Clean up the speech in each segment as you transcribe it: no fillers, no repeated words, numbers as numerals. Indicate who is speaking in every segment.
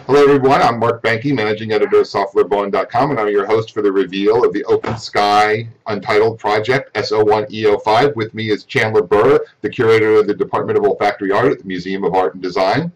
Speaker 1: Hello, everyone. I'm Mark Banke, Managing Editor of SoftwareBond.com, and I'm your host for the reveal of the OpenSky Untitled project, S01E05. With me is Chandler Burr, the curator of the Department of Olfactory Art at the Museum of Art and Design.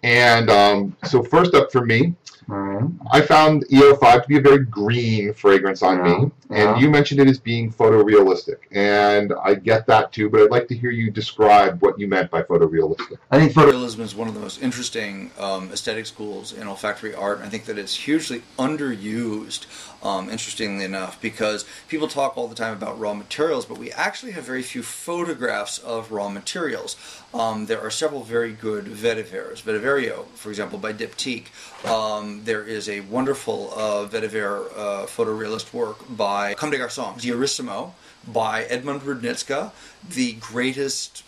Speaker 1: And so first up for me, I found E05 to be a very green fragrance on me, and you mentioned it as being photorealistic, and I get that too, but I'd like to hear you describe what you meant by photorealistic.
Speaker 2: I think photorealism is one of the most interesting aesthetic schools in olfactory art, and I think that it's hugely underused, interestingly enough, because people talk all the time about raw materials, but we actually have very few photographs of raw materials. There are several very good vedivers. Vetiverio, for example, by Diptyque. There is a wonderful vetiver photorealist work by Comme des Garçons, Diarissimo, by Edmond Rudnitska, the greatest.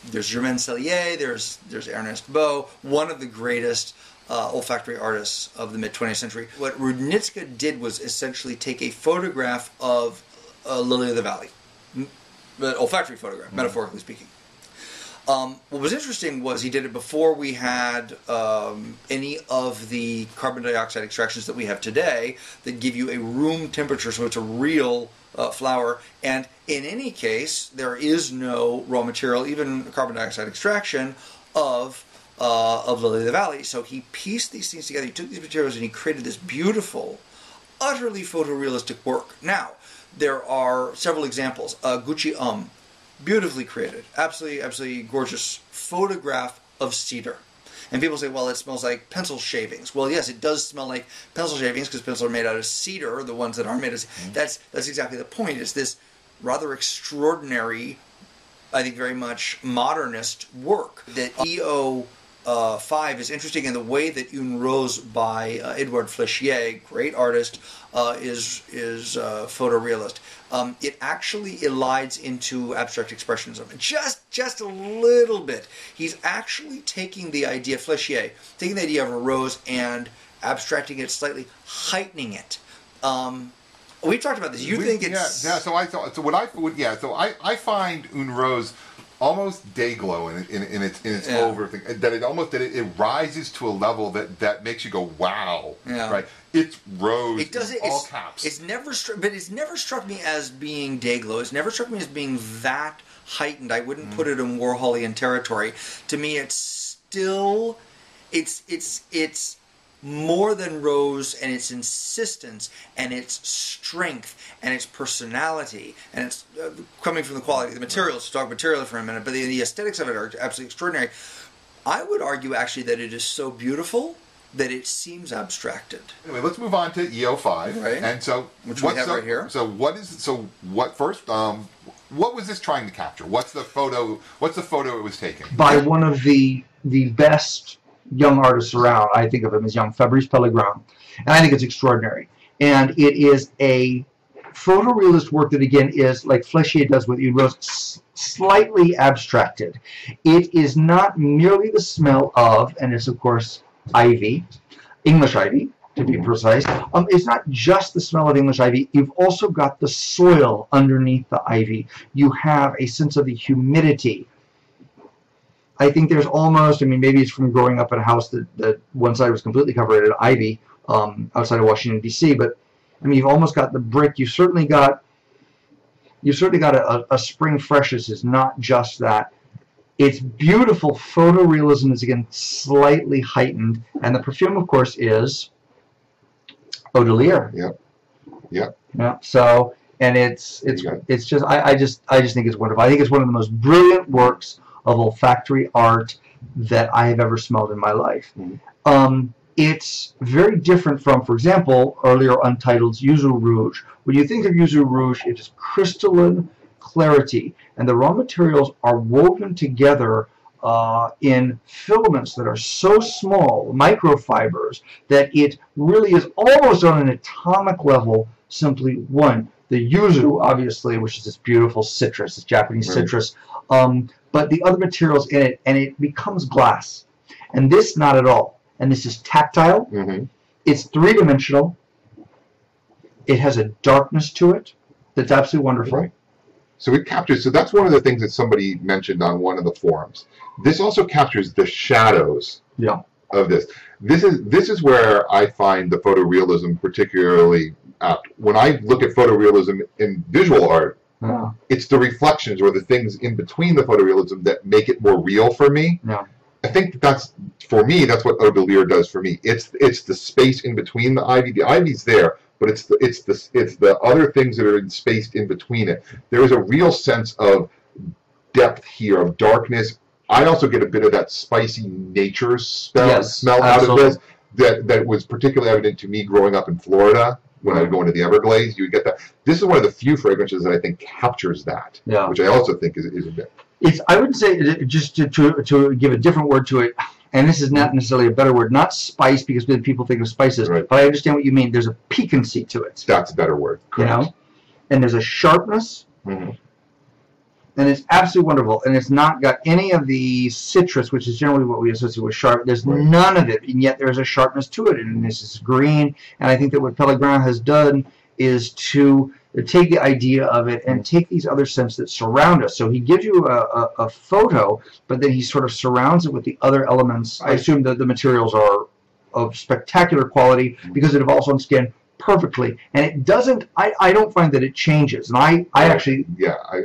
Speaker 2: There's Germaine Cellier, there's Ernest Beau, one of the greatest olfactory artists of the mid-20th century. What Rudnitska did was essentially take a photograph of Lily of the Valley, an olfactory photograph, metaphorically speaking. What was interesting was he did it before we had any of the carbon dioxide extractions that we have today that give you a room temperature, so it's a real flower. And in any case, there is no raw material, even carbon dioxide extraction of Lily of the Valley. So he pieced these things together. He took these materials and he created this beautiful, utterly photorealistic work. Now, there are several examples. Gucci beautifully created, absolutely gorgeous photograph of cedar. And people say, well, it smells like pencil shavings. Well, yes, it does smell like pencil shavings because pencils are made out of cedar, the ones that aren't made of That's exactly the point. It's this rather extraordinary, I think very much modernist work. That E05 is interesting in the way that Une Rose by Edouard Flechier, great artist, is photorealist. It actually elides into abstract expressionism, just a little bit. He's actually taking the idea, Flechier, taking the idea of a rose and abstracting it slightly, heightening it. We talked about this. You think it's
Speaker 1: So I find Une Rose almost day glow in its over thing, that it rises to a level that makes you go wow, right? It's rose.
Speaker 2: It does
Speaker 1: all caps.
Speaker 2: It's never struck me as being day glow. It's never struck me as being that heightened. I wouldn't put it in Warholian territory. To me, it's still it's more than rose, and its insistence and its strength and its personality, and it's coming from the quality of the materials. To talk material for a minute, but the aesthetics of it are absolutely extraordinary. I would argue actually that it is so beautiful that it seems abstracted. Anyway,
Speaker 1: let's move on to E05.
Speaker 2: Right.
Speaker 1: And so,
Speaker 2: which we have right here.
Speaker 1: What was this trying to capture? What's the photo it was taking?
Speaker 3: By one of the best young artists around. I think of him as young Fabrice Pellegrin, and I think it's extraordinary. And it is a photorealist work that, again, is like Flechier does with Une Rose, slightly abstracted. It is not merely the smell of, and it's of course ivy, English ivy to be precise. It's not just the smell of English ivy. You've also got the soil underneath the ivy. You have a sense of the humidity. I think there's almost, maybe it's from growing up in a house that one side was completely covered in ivy outside of Washington, D.C., but you've almost got the brick. You've certainly got a spring freshness. Is not just that. It's beautiful. Photorealism is, again, slightly heightened, and the perfume, of course, is Eau de Lier.
Speaker 1: Yep.
Speaker 3: Yeah. So, and it's just I just think it's wonderful. I think it's one of the most brilliant works of olfactory art that I have ever smelled in my life. It's very different from, for example, earlier Untitled's Yuzu Rouge. When you think of Yuzu Rouge, it is crystalline clarity, and the raw materials are woven together in filaments that are so small, microfibers, that it really is almost on an atomic level. Simply one, the yuzu, obviously, which is this beautiful citrus, this Japanese citrus, but the other materials in it, and it becomes glass. And this, not at all. And this is tactile. It's three-dimensional. It has a darkness to it that's absolutely wonderful.
Speaker 1: Right. So it captures, so that's one of the things that somebody mentioned on one of the forums. This also captures the shadows of this. This is where I find the photorealism particularly apt. When I look at photorealism in visual art, it's the reflections or the things in between the photorealism that make it more real for me.
Speaker 3: Yeah.
Speaker 1: I think that's, for me, that's what Eau de Lire does for me. It's the space in between the ivy. The ivy's there, but it's the other things that are spaced in between it. There is a real sense of depth here, of darkness. I also get a bit of that spicy nature smell out of this that was particularly evident to me growing up in Florida. When I would go into the Everglades, you would get that. This is one of the few fragrances that I think captures that, which I also think is a bit.
Speaker 3: I would say, just to give a different word to it, and this is not necessarily a better word, not spice, because people think of spices, but I understand what you mean. There's a piquancy to it.
Speaker 1: That's a better word.
Speaker 3: Correct. You know? And there's a sharpness, and it's absolutely wonderful. And it's not got any of the citrus, which is generally what we associate with sharp. There's none of it, and yet there's a sharpness to it, and this is green. And I think that what Pellegrin has done is to take the idea of it and take these other scents that surround us. So he gives you a photo, but then he sort of surrounds it with the other elements. I assume that the materials are of spectacular quality because it evolves on skin perfectly, and it doesn't. I don't find that it changes, and I actually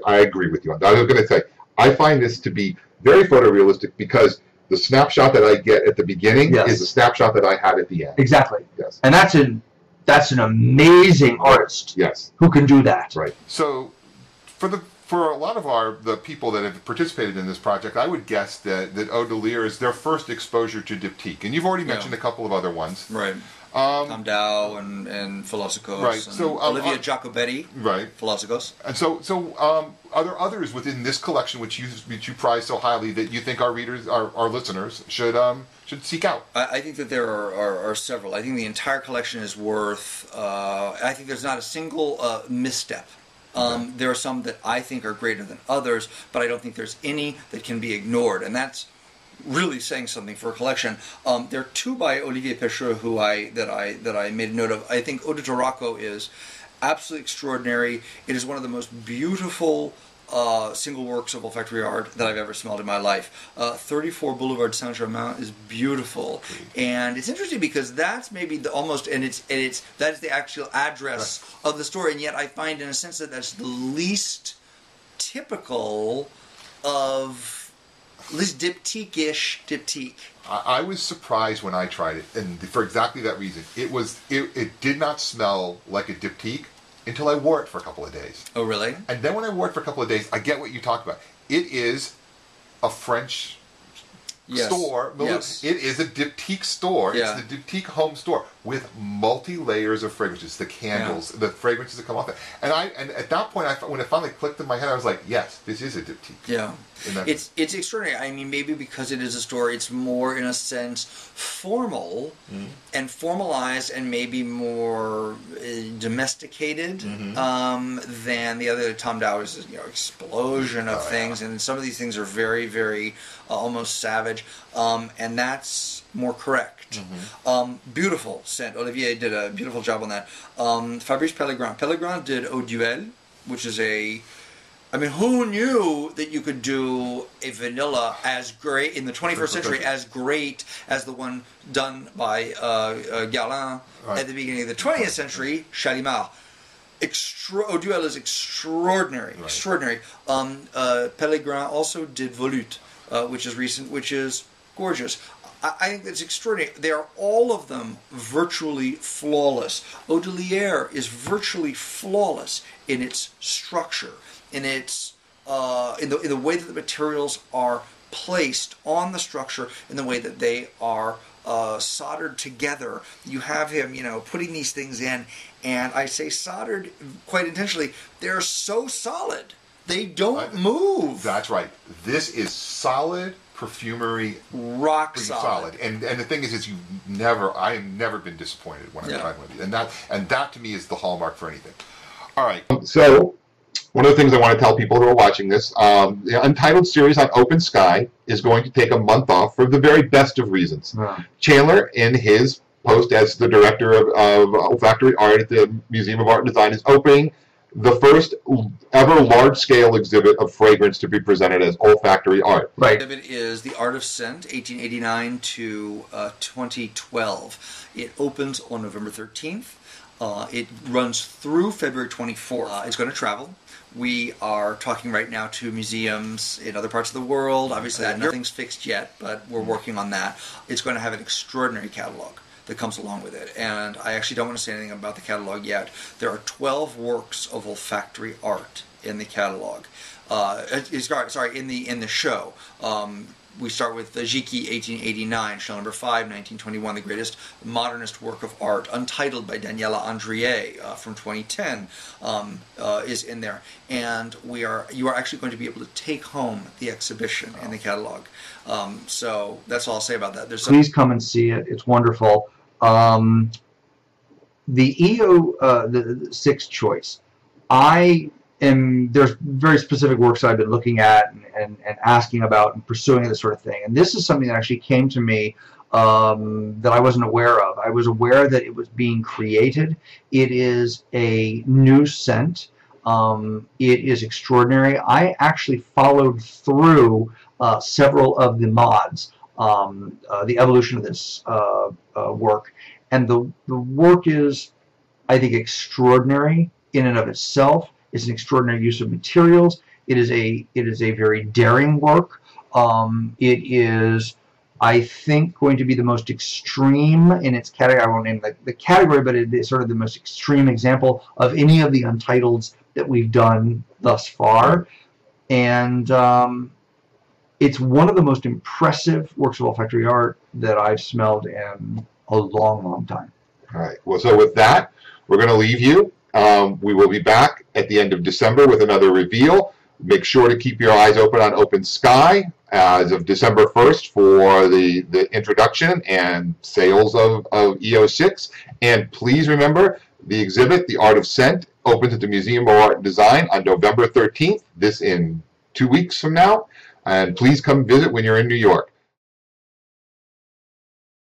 Speaker 1: I agree with you on that. I was going to say I find this to be very photorealistic because the snapshot that I get at the beginning is a snapshot that I had at the end.
Speaker 3: Exactly. Yes. And that's an amazing artist.
Speaker 1: Yes.
Speaker 3: Who can do that?
Speaker 1: Right. So for a lot of the people that have participated in this project, I would guess that Eau de Lire is their first exposure to diptyque, and you've already mentioned a couple of other ones.
Speaker 2: Right. Tom Dow and Philosikos.
Speaker 1: Right.
Speaker 2: And
Speaker 1: so
Speaker 2: Olivia Jacobetti. Right. Philosikos.
Speaker 1: And so are there others within this collection which you prize so highly that you think our readers, our listeners, should seek out?
Speaker 2: I think that there are several. I think the entire collection is worth. I think there's not a single misstep. There are some that I think are greater than others, but I don't think there's any that can be ignored, and that's really saying something for a collection. There are two by Olivier Pecheux that I made a note of. I think Eau de Tarraco is absolutely extraordinary. It is one of the most beautiful single works of olfactory art that I've ever smelled in my life. 34 Boulevard Saint-Germain is beautiful, and it's interesting because that's maybe that is the actual address of the store, and yet I find in a sense that that's the least typical of. At least diptyque-ish diptyque.
Speaker 1: I was surprised when I tried it, and for exactly that reason. It did not smell like a diptyque until I wore it for a couple of days.
Speaker 2: Oh, really?
Speaker 1: And then when I wore it for a couple of days, I get what you talked about. It is a French store.
Speaker 2: Yes.
Speaker 1: It is a diptyque store.
Speaker 2: Yeah.
Speaker 1: It's the diptyque home store with multi-layers of fragrances, the candles, the fragrances that come off it. And at that point, when it finally clicked in my head, I was like, yes, this is a diptyque.
Speaker 2: Yeah. It's extraordinary. I mean, maybe because it is a store, it's more, in a sense, formal and formalized and maybe more domesticated than the other. Tom Dow is explosion of things, and some of these things are very, very almost savage, and that's more correct. Beautiful scent. Olivier did a beautiful job on that. Fabrice Pellegrin. Pellegrin did Eau Duel, which is who knew that you could do a vanilla as great in the 21st century, as great as the one done by Guerlain at the beginning of the 20th century, Chalimard. Eau Duel is extraordinary, extraordinary. Pellegrin also did Volute, which is recent, which is gorgeous. I think that's extraordinary. They are all of them virtually flawless. Eau de Lire is virtually flawless in its structure, in its in the way that the materials are placed on the structure, in the way that they are soldered together. You have him, putting these things in, and I say soldered quite intentionally. They're so solid, they don't move.
Speaker 1: That's right. This is solid perfumery,
Speaker 2: rock solid.
Speaker 1: And the thing is I have never been disappointed when I've tried one of these, and that to me is the hallmark for anything. All right. So one of the things I want to tell people who are watching this, the Untitled series on OpenSky is going to take a month off for the very best of reasons. Chandler, in his post as the director of olfactory art at the Museum of Art and Design, is opening the first ever large-scale exhibit of fragrance to be presented as olfactory art.
Speaker 2: Right. The exhibit is The Art of Scent, 1889 to 2012. It opens on November 13th. It runs through February 24th. It's going to travel. We are talking right now to museums in other parts of the world. Obviously, nothing's fixed yet, but we're working on that. It's going to have an extraordinary catalog that comes along with it. And I actually don't want to say anything about the catalog yet. There are 12 works of olfactory art in the catalog. Sorry, in the show. We start with Jiki, 1889, Chandler Burr 5, 1921, the greatest modernist work of art. Untitled by Daniela Andrier from 2010 is in there. And you are actually going to be able to take home the exhibition in the catalog. So that's all I'll say about that.
Speaker 3: Please come and see it. It's wonderful. The the sixth choice. There's very specific works I've been looking at and asking about and pursuing this sort of thing. And this is something that actually came to me that I wasn't aware of. I was aware that it was being created. It is a new scent. It is extraordinary. I actually followed through several of the mods, the evolution of this work. And the work is, I think, extraordinary in and of itself. It's an extraordinary use of materials. It is a very daring work. It is, I think, going to be the most extreme in its category. I won't name the category, but it is sort of the most extreme example of any of the Untitled's that we've done thus far. And it's one of the most impressive works of olfactory art that I've smelled in a long, long time.
Speaker 1: All right. Well, so with that, we're going to leave you. We will be back at the end of December with another reveal. Make sure to keep your eyes open on OpenSky as of December 1st for the introduction and sales of EO6. And please remember, the exhibit, The Art of Scent, opens at the Museum of Art and Design on November 13th, this in 2 weeks from now. And please come visit when you're in New York.